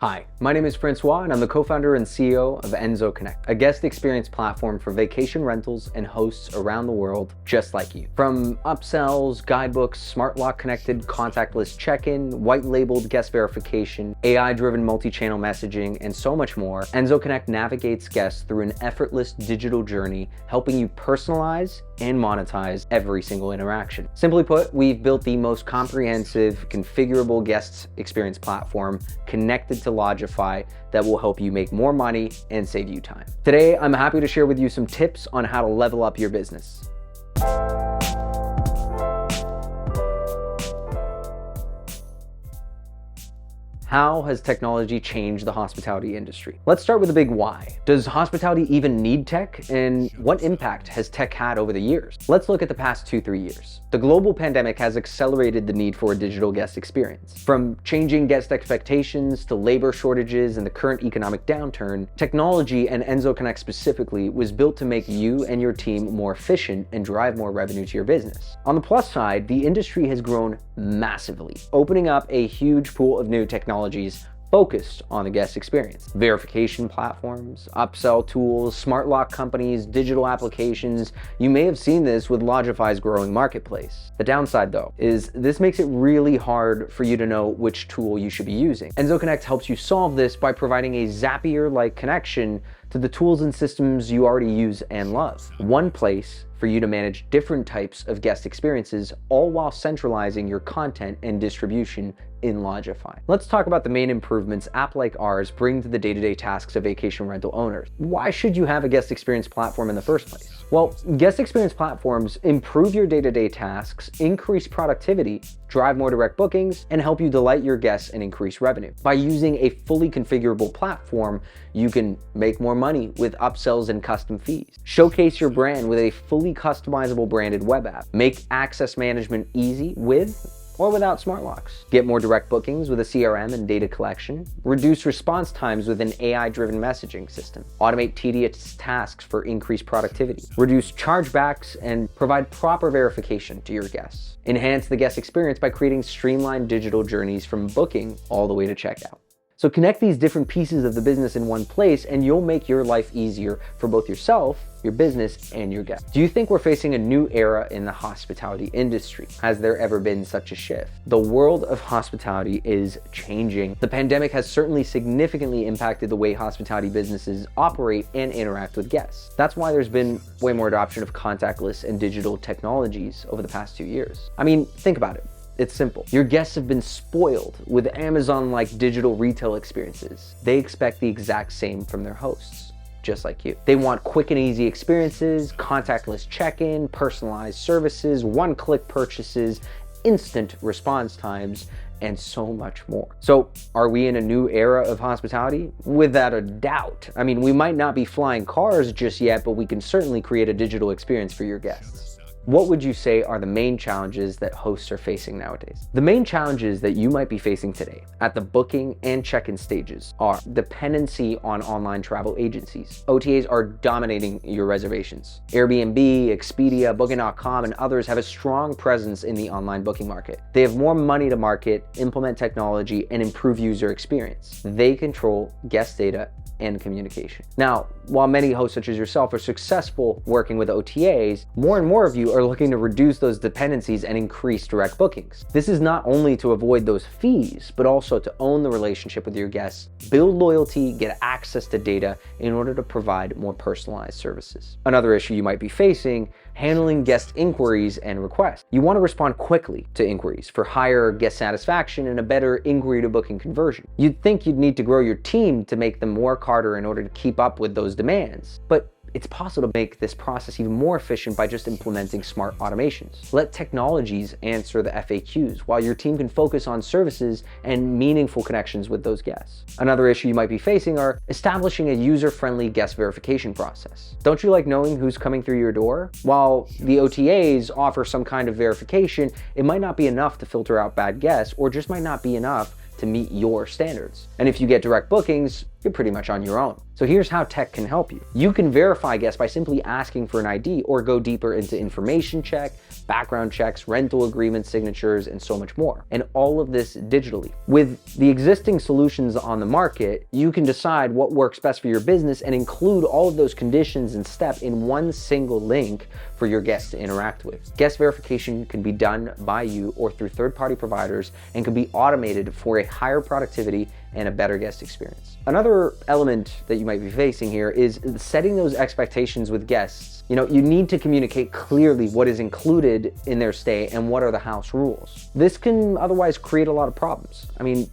Hi, my name is Francois and I'm the co-founder and CEO of Enso Connect, a guest experience platform for vacation rentals and hosts around the world just like you. From upsells, guidebooks, smart lock connected contactless check-in, white labeled guest verification, AI-driven multi-channel messaging, and so much more, Enso Connect navigates guests through an effortless digital journey, helping you personalize and monetize every single interaction. Simply put, we've built the most comprehensive, configurable guest experience platform connected to Lodgify that will help you make more money and save you time. Today, I'm happy to share with you some tips on how to level up your business. How has technology changed the hospitality industry? Let's start with the big why. Does hospitality even need tech? And what impact has tech had over the years? Let's look at the past 2-3 years. The global pandemic has accelerated the need for a digital guest experience. From changing guest expectations to labor shortages and the current economic downturn, technology, and Enso Connect specifically, was built to make you and your team more efficient and drive more revenue to your business. On the plus side, the industry has grown massively, opening up a huge pool of new technologies focused on the guest experience. Verification platforms, upsell tools, smart lock companies, digital applications. You may have seen this with Lodgify's growing marketplace. The downside though, is this makes it really hard for you to know which tool you should be using. Enso Connect helps you solve this by providing a Zapier-like connection to the tools and systems you already use and love. One place for you to manage different types of guest experiences, all while centralizing your content and distribution in Lodgify. Let's talk about the main improvements apps like ours bring to the day-to-day tasks of vacation rental owners. Why should you have a guest experience platform in the first place? Well, guest experience platforms improve your day-to-day tasks, increase productivity, drive more direct bookings, and help you delight your guests and increase revenue. By using a fully configurable platform, you can make more money with upsells and custom fees. Showcase your brand with a fully customizable branded web app. Make access management easy with or without smart locks. Get more direct bookings with a CRM and data collection. Reduce response times with an AI-driven messaging system. Automate tedious tasks for increased productivity. Reduce chargebacks and provide proper verification to your guests. Enhance the guest experience by creating streamlined digital journeys from booking all the way to checkout. So connect these different pieces of the business in one place and you'll make your life easier for both yourself, your business, and your guests. Do you think we're facing a new era in the hospitality industry? Has there ever been such a shift? The world of hospitality is changing. The pandemic has certainly significantly impacted the way hospitality businesses operate and interact with guests. That's why there's been way more adoption of contactless and digital technologies over the past 2 years. I mean, think about it. It's simple. Your guests have been spoiled with Amazon-like digital retail experiences. They expect the exact same from their hosts, just like you. They want quick and easy experiences, contactless check-in, personalized services, one-click purchases, instant response times, and so much more. So are we in a new era of hospitality? Without a doubt. I mean, we might not be flying cars just yet, but we can certainly create a digital experience for your guests. What would you say are the main challenges that hosts are facing nowadays? The main challenges that you might be facing today at the booking and check-in stages are dependency on online travel agencies. OTAs are dominating your reservations. Airbnb, Expedia, Booking.com, and others have a strong presence in the online booking market. They have more money to market, implement technology, and improve user experience. They control guest data and communication. Now, while many hosts such as yourself are successful working with OTAs, more and more of you are looking to reduce those dependencies and increase direct bookings. This is not only to avoid those fees, but also to own the relationship with your guests, build loyalty, get access to data in order to provide more personalized services. Another issue you might be facing, handling guest inquiries and requests. You want to respond quickly to inquiries for higher guest satisfaction and a better inquiry to booking conversion. You'd think you'd need to grow your team to make them work harder in order to keep up with those demands, but it's possible to make this process even more efficient by just implementing smart automations. Let technologies answer the FAQs while your team can focus on services and meaningful connections with those guests. Another issue you might be facing are establishing a user-friendly guest verification process. Don't you like knowing who's coming through your door? While the OTAs offer some kind of verification, it might not be enough to filter out bad guests or just might not be enough to meet your standards. And if you get direct bookings, you're pretty much on your own. So here's how tech can help you. You can verify guests by simply asking for an ID or go deeper into information check, background checks, rental agreements, signatures, and so much more. And all of this digitally. With the existing solutions on the market, you can decide what works best for your business and include all of those conditions and steps in one single link for your guests to interact with. Guest verification can be done by you or through third-party providers and can be automated for a higher productivity and a better guest experience. Another element that you might be facing here is setting those expectations with guests. You need to communicate clearly what is included in their stay and what are the house rules. This can otherwise create a lot of problems.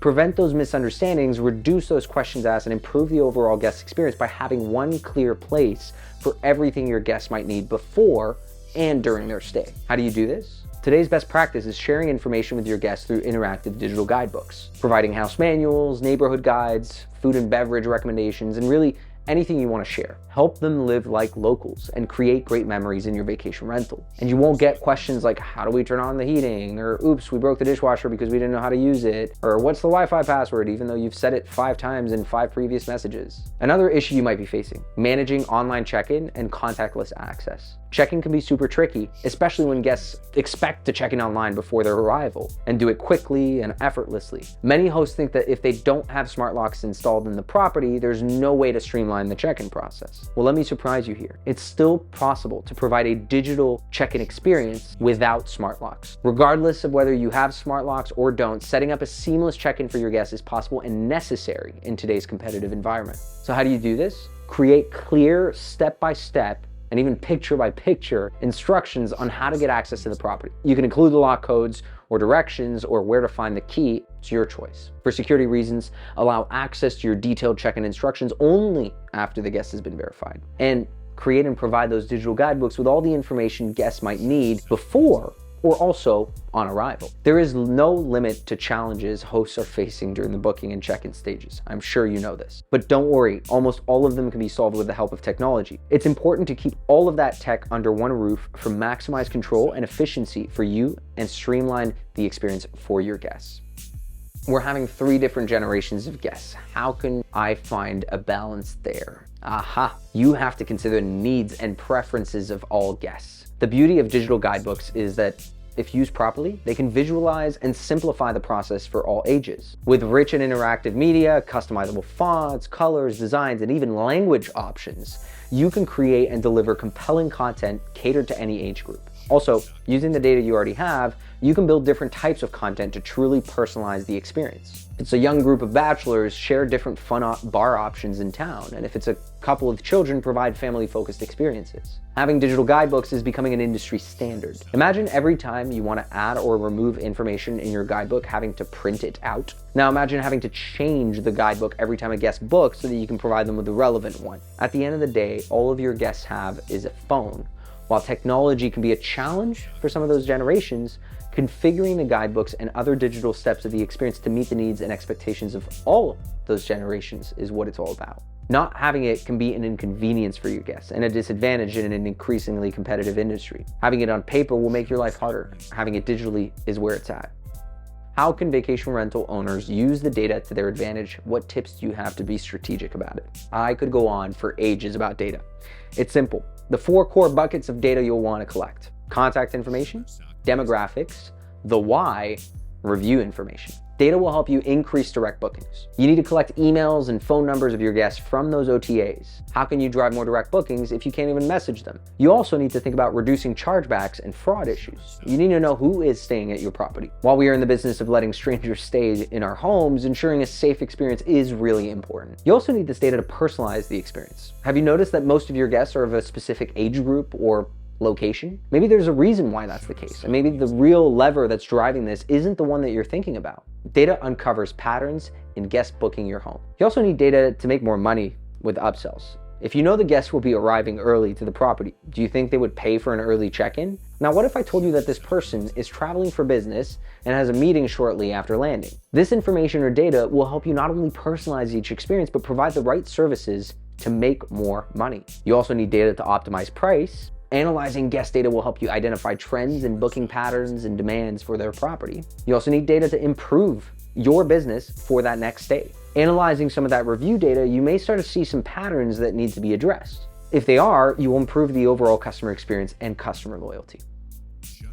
Prevent those misunderstandings, reduce those questions asked, and improve the overall guest experience by having one clear place for everything your guests might need before and during their stay. How do you do this? Today's best practice is sharing information with your guests through interactive digital guidebooks, providing house manuals, neighborhood guides, food and beverage recommendations, and really anything you want to share. Help them live like locals and create great memories in your vacation rental. And you won't get questions like, how do we turn on the heating? Or, oops, we broke the dishwasher because we didn't know how to use it. Or, what's the Wi-Fi password, even though you've said it 5 times in 5 previous messages. Another issue you might be facing, managing online check-in and contactless access. Check-in can be super tricky, especially when guests expect to check in online before their arrival and do it quickly and effortlessly. Many hosts think that if they don't have smart locks installed in the property, there's no way to streamline the check-in process. Well, let me surprise you here. It's still possible to provide a digital check-in experience without smart locks. Regardless of whether you have smart locks or don't, setting up a seamless check-in for your guests is possible and necessary in today's competitive environment. So how do you do this? Create clear step-by-step and even picture-by-picture instructions on how to get access to the property. You can include the lock codes or directions or where to find the key. It's your choice. For security reasons, allow access to your detailed check-in instructions only after the guest has been verified. And create and provide those digital guidebooks with all the information guests might need before or also on arrival. There is no limit to challenges hosts are facing during the booking and check-in stages. I'm sure you know this. But don't worry, almost all of them can be solved with the help of technology. It's important to keep all of that tech under one roof for maximized control and efficiency for you and streamline the experience for your guests. We're having 3 different generations of guests. How can I find a balance there? Aha, you have to consider the needs and preferences of all guests. The beauty of digital guidebooks is that if used properly, they can visualize and simplify the process for all ages. With rich and interactive media, customizable fonts, colors, designs, and even language options, you can create and deliver compelling content catered to any age group. Also, using the data you already have, you can build different types of content to truly personalize the experience. If it's a young group of bachelors, share different fun bar options in town. And if it's a couple of children, provide family-focused experiences. Having digital guidebooks is becoming an industry standard. Imagine every time you want to add or remove information in your guidebook, having to print it out. Now imagine having to change the guidebook every time a guest books so that you can provide them with the relevant one. At the end of the day, all of your guests have is a phone. While technology can be a challenge for some of those generations, configuring the guidebooks and other digital steps of the experience to meet the needs and expectations of all those generations is what it's all about. Not having it can be an inconvenience for your guests and a disadvantage in an increasingly competitive industry. Having it on paper will make your life harder. Having it digitally is where it's at. How can vacation rental owners use the data to their advantage? What tips do you have to be strategic about it? I could go on for ages about data. It's simple. The 4 core buckets of data you'll want to collect: contact information, demographics, the why, review information. Data will help you increase direct bookings. You need to collect emails and phone numbers of your guests from those OTAs. How can you drive more direct bookings if you can't even message them? You also need to think about reducing chargebacks and fraud issues. You need to know who is staying at your property. While we are in the business of letting strangers stay in our homes, ensuring a safe experience is really important. You also need this data to personalize the experience. Have you noticed that most of your guests are of a specific age group or location? Maybe there's a reason why that's the case, and maybe the real lever that's driving this isn't the one that you're thinking about. Data uncovers patterns in guest booking your home. You also need data to make more money with upsells. If you know the guests will be arriving early to the property, do you think they would pay for an early check-in? Now, what if I told you that this person is traveling for business and has a meeting shortly after landing? This information or data will help you not only personalize each experience, but provide the right services to make more money. You also need data to optimize price. Analyzing guest data will help you identify trends and booking patterns and demands for their property. You also need data to improve your business for that next stay. Analyzing some of that review data, you may start to see some patterns that need to be addressed. If they are, you will improve the overall customer experience and customer loyalty.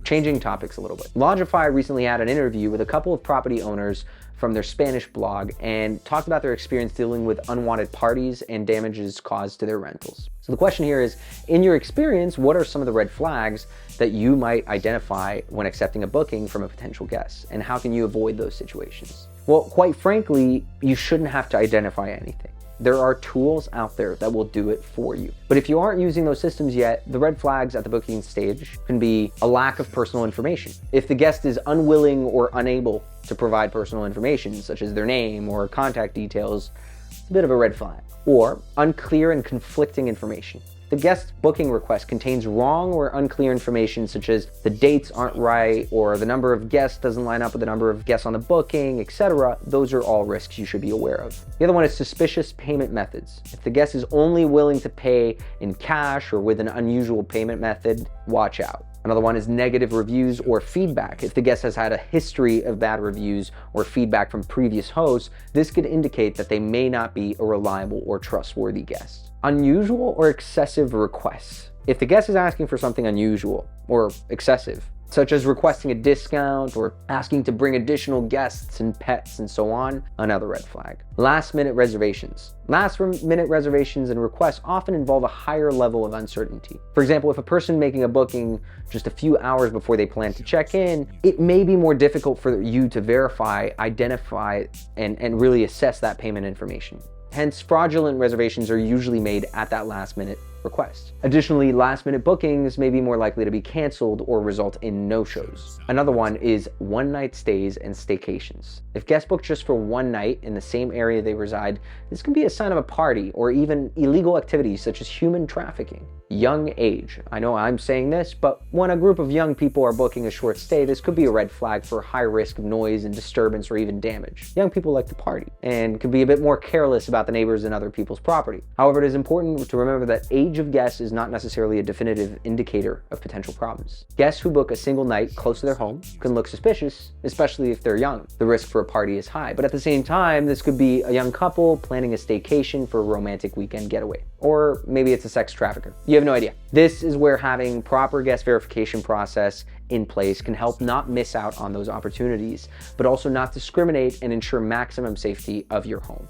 Changing topics a little bit. Lodgify recently had an interview with a couple of property owners from their Spanish blog and talked about their experience dealing with unwanted parties and damages caused to their rentals. So the question here is, in your experience, what are some of the red flags that you might identify when accepting a booking from a potential guest? And how can you avoid those situations? Well, quite frankly, you shouldn't have to identify anything. There are tools out there that will do it for you. But if you aren't using those systems yet, the red flags at the booking stage can be a lack of personal information. If the guest is unwilling or unable to provide personal information, such as their name or contact details, it's a bit of a red flag. Or unclear and conflicting information. The guest booking request contains wrong or unclear information, such as the dates aren't right, or the number of guests doesn't line up with the number of guests on the booking, etc. Those are all risks you should be aware of. The other one is suspicious payment methods. If the guest is only willing to pay in cash or with an unusual payment method, watch out. Another one is negative reviews or feedback. If the guest has had a history of bad reviews or feedback from previous hosts, this could indicate that they may not be a reliable or trustworthy guest. Unusual or excessive requests. If the guest is asking for something unusual or excessive, such as requesting a discount or asking to bring additional guests and pets and so on, another red flag. Last minute reservations. Last minute reservations and requests often involve a higher level of uncertainty. For example, if a person making a booking just a few hours before they plan to check in, it may be more difficult for you to verify, identify, and really assess that payment information. Hence, fraudulent reservations are usually made at that last minute request. Additionally, last minute bookings may be more likely to be canceled or result in no-shows. Another one is one-night stays and staycations. If guests book just for one night in the same area they reside, this can be a sign of a party or even illegal activities such as human trafficking. Young age. I know I'm saying this, but when a group of young people are booking a short stay, this could be a red flag for high risk of noise and disturbance or even damage. Young people like to party and can be a bit more careless about the neighbors and other people's property. However, it is important to remember that age of guests is not necessarily a definitive indicator of potential problems. Guests who book a single night close to their home can look suspicious, especially if they're young. The risk for a party is high, but at the same time, this could be a young couple planning a staycation for a romantic weekend getaway. Or maybe it's a sex trafficker. You have no idea. This is where having proper guest verification process in place can help not miss out on those opportunities, but also not discriminate and ensure maximum safety of your home.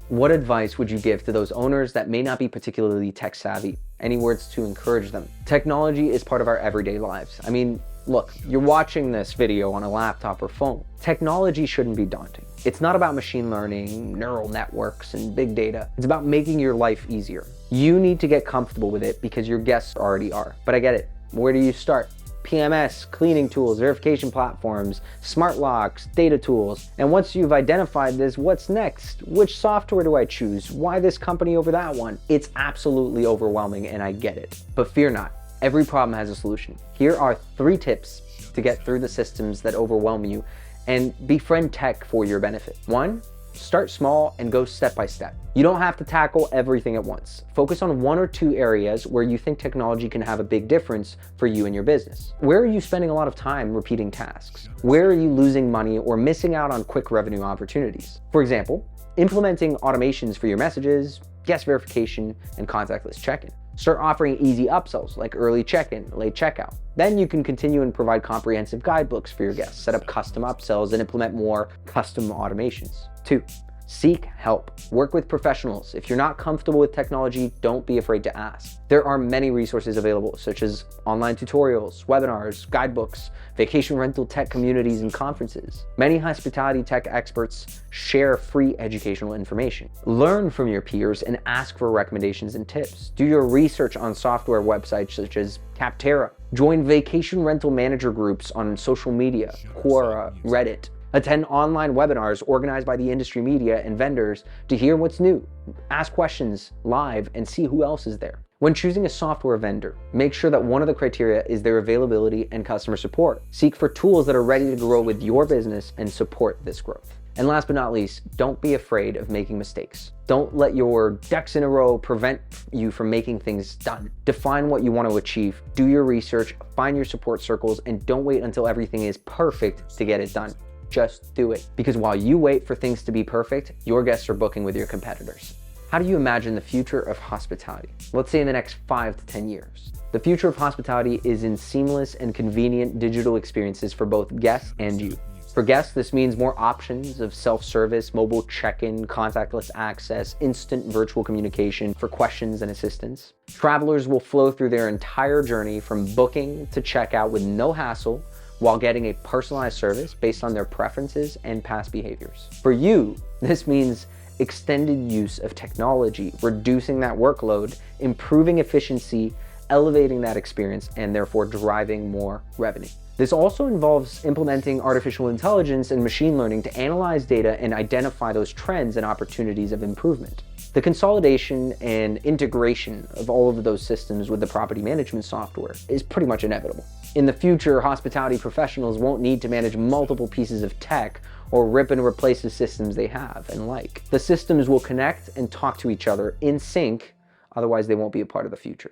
What advice would you give to those owners that may not be particularly tech savvy? Any words to encourage them? Technology is part of our everyday lives. I mean, look, you're watching this video on a laptop or phone. Technology shouldn't be daunting. It's not about machine learning, neural networks, and big data. It's about making your life easier. You need to get comfortable with it because your guests already are. But I get it. Where do you start? PMS, cleaning tools, verification platforms, smart locks, data tools. And once you've identified this, what's next? Which software do I choose? Why this company over that one? It's absolutely overwhelming and I get it. But fear not, every problem has a solution. Here are 3 tips to get through the systems that overwhelm you and befriend tech for your benefit. 1, start small and go step by step. You don't have to tackle everything at once. Focus on 1 or 2 areas where you think technology can have a big difference for you and your business. Where are you spending a lot of time repeating tasks? Where are you losing money or missing out on quick revenue opportunities? For example, implementing automations for your messages, guest verification, and contactless check-in. Start offering easy upsells like early check-in, late checkout. Then you can continue and provide comprehensive guidebooks for your guests, set up custom upsells, and implement more custom automations. 2, seek help. Work with professionals. If you're not comfortable with technology, don't be afraid to ask. There are many resources available, such as online tutorials, webinars, guidebooks, vacation rental tech communities, and conferences. Many hospitality tech experts share free educational information. Learn from your peers and ask for recommendations and tips. Do your research on software websites such as Capterra. Join vacation rental manager groups on social media, Quora, Reddit. Attend online webinars organized by the industry media and vendors to hear what's new. Ask questions live and see who else is there. When choosing a software vendor, make sure that one of the criteria is their availability and customer support. Seek for tools that are ready to grow with your business and support this growth. And last but not least, don't be afraid of making mistakes. Don't let your ducks in a row prevent you from making things done. Define what you want to achieve, do your research, find your support circles, and don't wait until everything is perfect to get it done. Just do it. Because while you wait for things to be perfect, your guests are booking with your competitors. How do you imagine the future of hospitality? Let's say in the next 5 to 10 years. The future of hospitality is in seamless and convenient digital experiences for both guests and you. For guests, this means more options of self-service, mobile check-in, contactless access, instant virtual communication for questions and assistance. Travelers will flow through their entire journey from booking to checkout with no hassle, while getting a personalized service based on their preferences and past behaviors. For you, this means extended use of technology, reducing that workload, improving efficiency, elevating that experience, and therefore driving more revenue. This also involves implementing artificial intelligence and machine learning to analyze data and identify those trends and opportunities of improvement. The consolidation and integration of all of those systems with the property management software is pretty much inevitable. In the future, hospitality professionals won't need to manage multiple pieces of tech or rip and replace the systems they have and like. The systems will connect and talk to each other in sync, otherwise they won't be a part of the future.